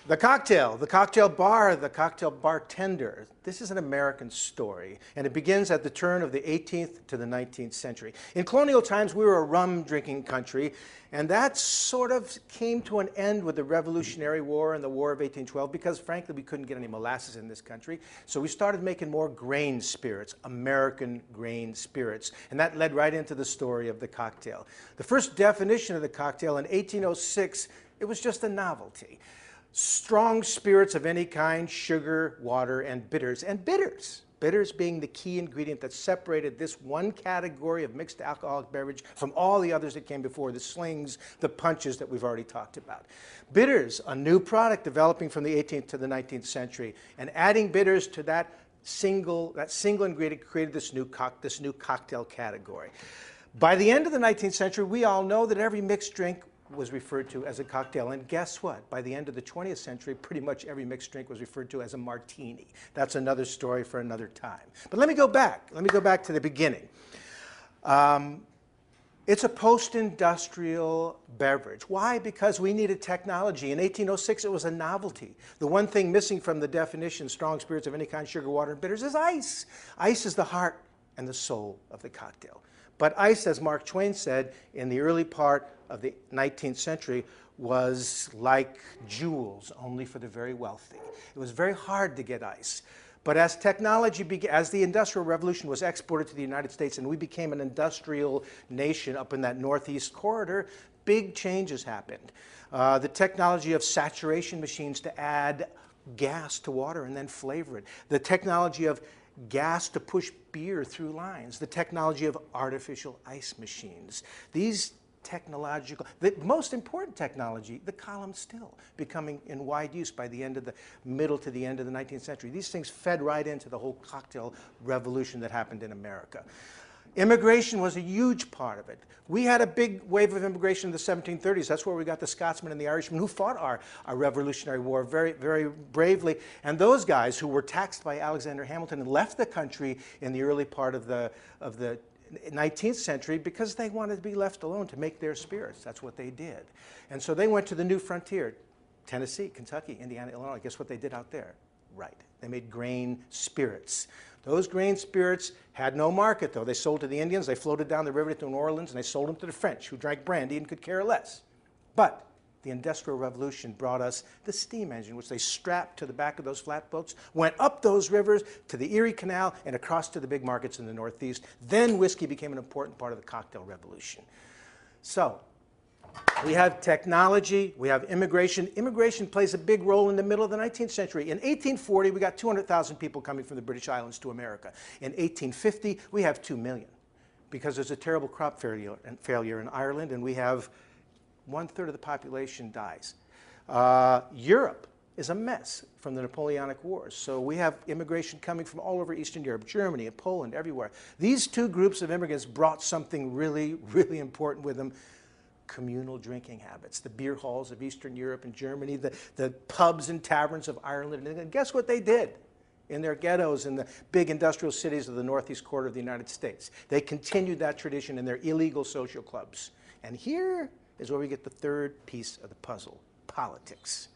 The cocktail bar, the cocktail bartender. This is an American story, and it begins at the turn of the 18th to the 19th century. In colonial times, we were a rum-drinking country, and that sort of came to an end with the Revolutionary War and the War of 1812 because, frankly, we couldn't get any molasses in this country. So we started making more grain spirits, American grain spirits, and that led right into the story of the cocktail. The first definition of the cocktail in 1806, it was just a novelty. Strong spirits of any kind, sugar, water, and bitters. And bitters. Bitters being the key ingredient that separated this one category of mixed alcoholic beverage from all the others that came before, the slings, the punches that we've already talked about. Bitters, a new product developing from the 18th to the 19th century. And adding bitters to that single ingredient created this new cocktail category. By the end of the 19th century, we all know that every mixed drink was referred to as a cocktail. And guess what? By the end of the 20th century, pretty much every mixed drink was referred to as a martini. That's another story for another time. But let me go back. Let me go back to the beginning. It's a post-industrial beverage. Why? Because we needed technology. In 1806, it was a novelty. The one thing missing from the definition, strong spirits of any kind, sugar, water, and bitters, is ice. Ice is the heart and the soul of the cocktail. But ice, as Mark Twain said in the early part of the 19th century, was like jewels, only for the very wealthy. It was very hard to get ice. But as technology began, as the Industrial Revolution was exported to the United States and we became an industrial nation up in that northeast corridor, big changes happened. The technology of saturation machines to add gas to water and then flavor it. The technology of gas to push beer through lines, the technology of artificial ice machines. These technological, the most important technology, the column still, becoming in wide use by the end of the middle to the end of the 19th century. These things fed right into the whole cocktail revolution that happened in America. Immigration was a huge part of it. We had a big wave of immigration in the 1730s. That's where we got the Scotsmen and the Irishmen who fought our Revolutionary War very, very bravely. And those guys who were taxed by Alexander Hamilton and left the country in the early part of the 19th century because they wanted to be left alone to make their spirits. That's what they did. And so they went to the new frontier, Tennessee, Kentucky, Indiana, Illinois. Guess what they did out there? Right. They made grain spirits. Those grain spirits had no market, though. They sold to the Indians. They floated down the river to New Orleans, and they sold them to the French, who drank brandy and could care less. But the Industrial Revolution brought us the steam engine, which they strapped to the back of those flatboats, went up those rivers to the Erie Canal and across to the big markets in the Northeast. Then whiskey became an important part of the cocktail revolution. So we have technology, we have immigration. Immigration plays a big role in the middle of the 19th century. In 1840, we got 200,000 people coming from the British Islands to America. In 1850, we have 2 million because there's a terrible crop failure in Ireland, and we have 1/3 of the population dies. Europe is a mess from the Napoleonic Wars. So we have immigration coming from all over Eastern Europe, Germany and Poland, everywhere. These two groups of immigrants brought something really, really important with them: communal drinking habits. The beer halls of Eastern Europe and Germany, the pubs and taverns of Ireland. And guess what they did in their ghettos in the big industrial cities of the northeast quarter of the United States? They continued that tradition in their illegal social clubs. And here is where we get the third piece of the puzzle: politics.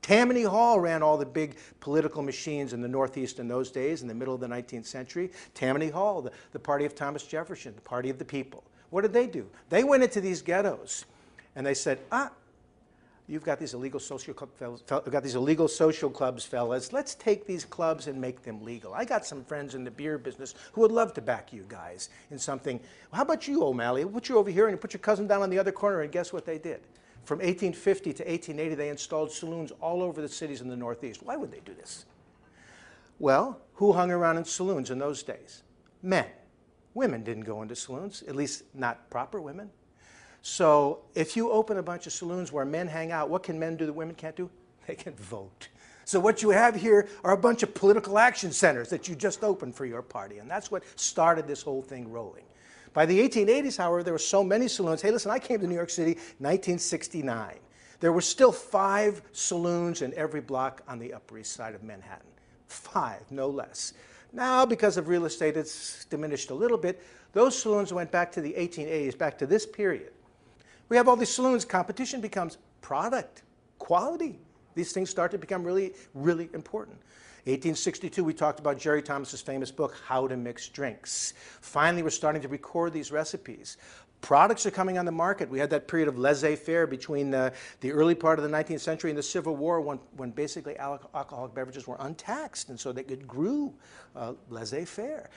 Tammany Hall ran all the big political machines in the Northeast in those days, in the middle of the 19th century. Tammany Hall, the party of Thomas Jefferson, the party of the people. What did they do? They went into these ghettos and they said, you've got these illegal social clubs, fellas. Let's take these clubs and make them legal. I got some friends in the beer business who would love to back you guys in something. How about you, O'Malley? Put you over here and you put your cousin down on the other corner, and guess what they did? From 1850 to 1880, they installed saloons all over the cities in the Northeast. Why would they do this? Well, who hung around in saloons in those days? Men. Women didn't go into saloons, at least not proper women. So if you open a bunch of saloons where men hang out, what can men do that women can't do? They can vote. So what you have here are a bunch of political action centers that you just opened for your party, and that's what started this whole thing rolling. By the 1880s, however, there were so many saloons. Hey, listen, I came to New York City in 1969. There were still 5 saloons in every block on the Upper East Side of Manhattan. 5, no less. Now, because of real estate, it's diminished a little bit. Those saloons went back to the 1880s, back to this period. We have all these saloons. Competition becomes product, quality. These things start to become really, really important. 1862, we talked about Jerry Thomas's famous book, How to Mix Drinks. Finally, we're starting to record these recipes. Products are coming on the market. We had that period of laissez-faire between the early part of the 19th century and the Civil War when basically alcoholic beverages were untaxed, and so it grew laissez-faire.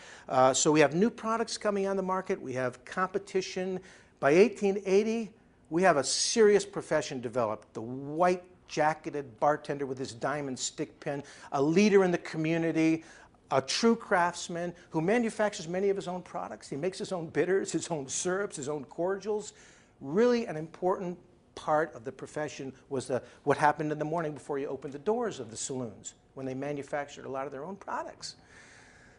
So we have new products coming on the market. We have competition. By 1880, we have a serious profession developed. The white-jacketed bartender with his diamond stick pin, a leader in the community, a true craftsman who manufactures many of his own products. He makes his own bitters, his own syrups, his own cordials. Really an important part of the profession was what happened in the morning before you opened the doors of the saloons, when they manufactured a lot of their own products.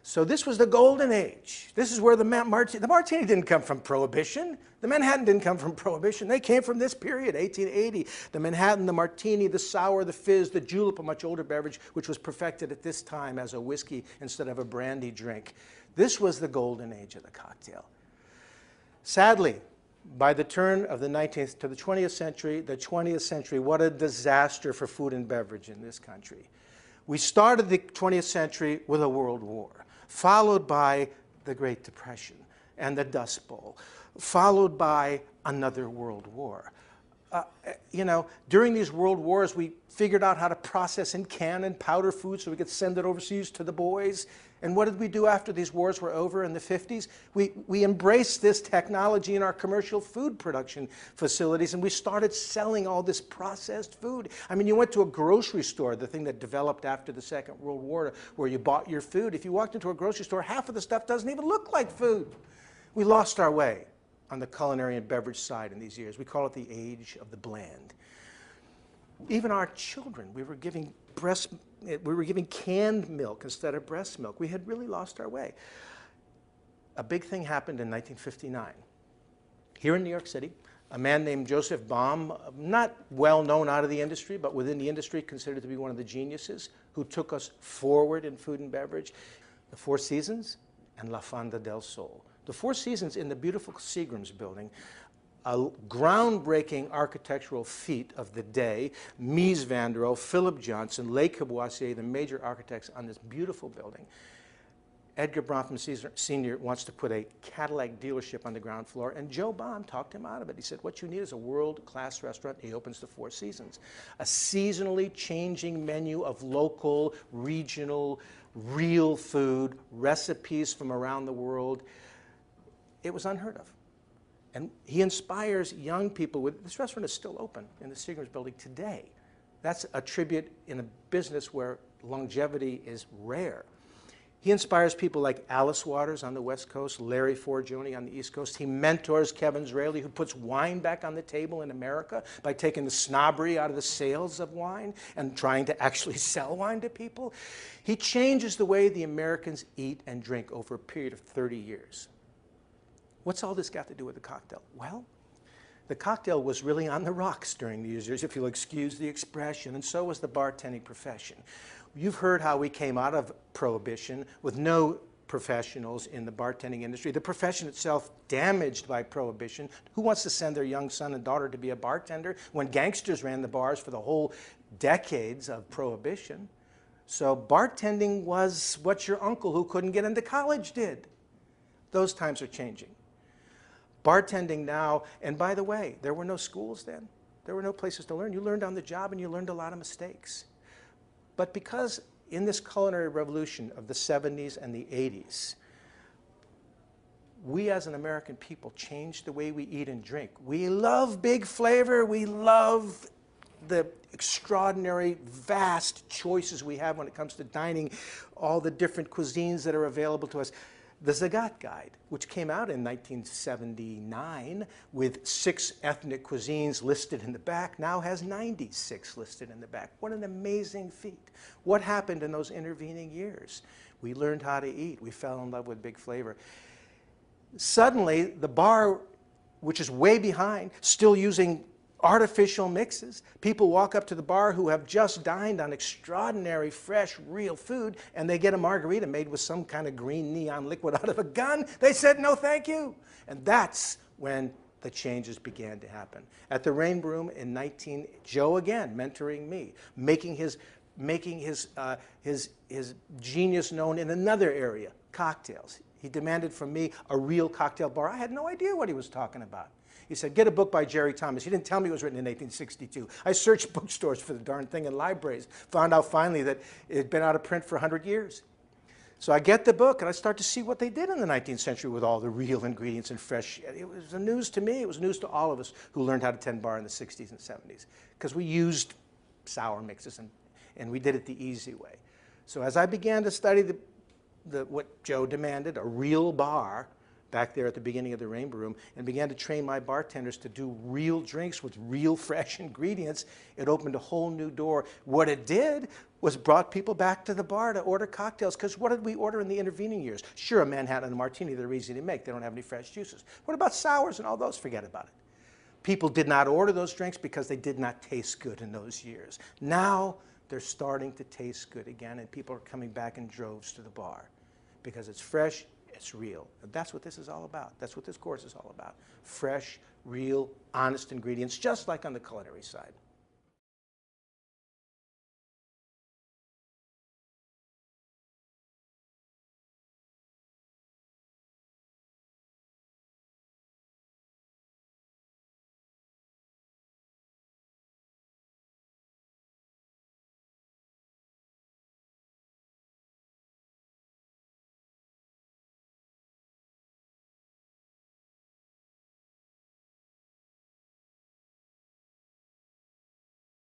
So this was the golden age. This is where the martini didn't come from Prohibition. The Manhattan didn't come from Prohibition. They came from this period, 1880. The Manhattan, the martini, the sour, the fizz, the julep, a much older beverage, which was perfected at this time as a whiskey instead of a brandy drink. This was the golden age of the cocktail. Sadly, by the turn of the 19th to the 20th century, what a disaster for food and beverage in this country. We started the 20th century with a world war, followed by the Great Depression and the Dust Bowl, followed by another world war. During these world wars, we figured out how to process and can and powder food so we could send it overseas to the boys. And what did we do after these wars were over in the 50s? We embraced this technology in our commercial food production facilities, and we started selling all this processed food. I mean, you went to a grocery store, the thing that developed after the Second World War, where you bought your food. If you walked into a grocery store, half of the stuff doesn't even look like food. We lost our way on the culinary and beverage side in these years. We call it the age of the bland. Even our children, we were giving canned milk instead of breast milk. We had really lost our way. A big thing happened in 1959. Here in New York City, a man named Joseph Baum, not well known out of the industry, but within the industry considered to be one of the geniuses, who took us forward in food and beverage. The Four Seasons and La Fonda del Sol. The Four Seasons in the beautiful Seagram's building, a groundbreaking architectural feat of the day. Mies van der Rohe, Philip Johnson, Le Corbusier, the major architects on this beautiful building. Edgar Bronfman Sr. wants to put a Cadillac dealership on the ground floor, and Joe Baum talked him out of it. He said, what you need is a world-class restaurant. He opens the Four Seasons. A seasonally changing menu of local, regional, real food, recipes from around the world. It was unheard of. And he inspires young people with, this restaurant is still open in the Seagram's building today. That's a tribute in a business where longevity is rare. He inspires people like Alice Waters on the West Coast, Larry Forgione on the East Coast. He mentors Kevin Zraly, who puts wine back on the table in America by taking the snobbery out of the sales of wine and trying to actually sell wine to people. He changes the way the Americans eat and drink over a period of 30 years. What's all this got to do with the cocktail? Well, the cocktail was really on the rocks during these years, if you'll excuse the expression, and so was the bartending profession. You've heard how we came out of Prohibition with no professionals in the bartending industry. The profession itself damaged by Prohibition. Who wants to send their young son and daughter to be a bartender when gangsters ran the bars for the whole decades of Prohibition? So bartending was what your uncle who couldn't get into college did. Those times are changing. Bartending now, and by the way, there were no schools then. There were no places to learn. You learned on the job and you learned a lot of mistakes. But because in this culinary revolution of the 70s and the 80s, we as an American people changed the way we eat and drink. We love big flavor. We love the extraordinary, vast choices we have when it comes to dining, all the different cuisines that are available to us. The Zagat Guide, which came out in 1979 with 6 ethnic cuisines listed in the back, now has 96 listed in the back. What an amazing feat. What happened in those intervening years? We learned how to eat. We fell in love with big flavor. Suddenly, the bar, which is way behind, still using artificial mixes. People walk up to the bar who have just dined on extraordinary, fresh, real food, and they get a margarita made with some kind of green neon liquid out of a gun. They said, no, thank you. And that's when the changes began to happen. At the Rain Room in Joe again, mentoring me, making his genius known in another area, cocktails. He demanded from me a real cocktail bar. I had no idea what he was talking about. He said, get a book by Jerry Thomas. He didn't tell me it was written in 1862. I searched bookstores for the darn thing in libraries, found out finally that it had been out of print for 100 years. So I get the book and I start to see what they did in the 19th century with all the real ingredients and fresh. It was news to me. It was news to all of us who learned how to tend bar in the 60s and 70s, because we used sour mixes and we did it the easy way. So as I began to study what Joe demanded, a real bar, back there at the beginning of the Rainbow Room, and began to train my bartenders to do real drinks with real fresh ingredients, it opened a whole new door. What it did was brought people back to the bar to order cocktails, because what did we order in the intervening years? Sure, a Manhattan and a martini, they're easy to make. They don't have any fresh juices. What about sours and all those? Forget about it. People did not order those drinks because they did not taste good in those years. Now they're starting to taste good again, and people are coming back in droves to the bar because it's fresh, it's real. And that's what this is all about. That's what this course is all about. Fresh, real, honest ingredients, just like on the culinary side.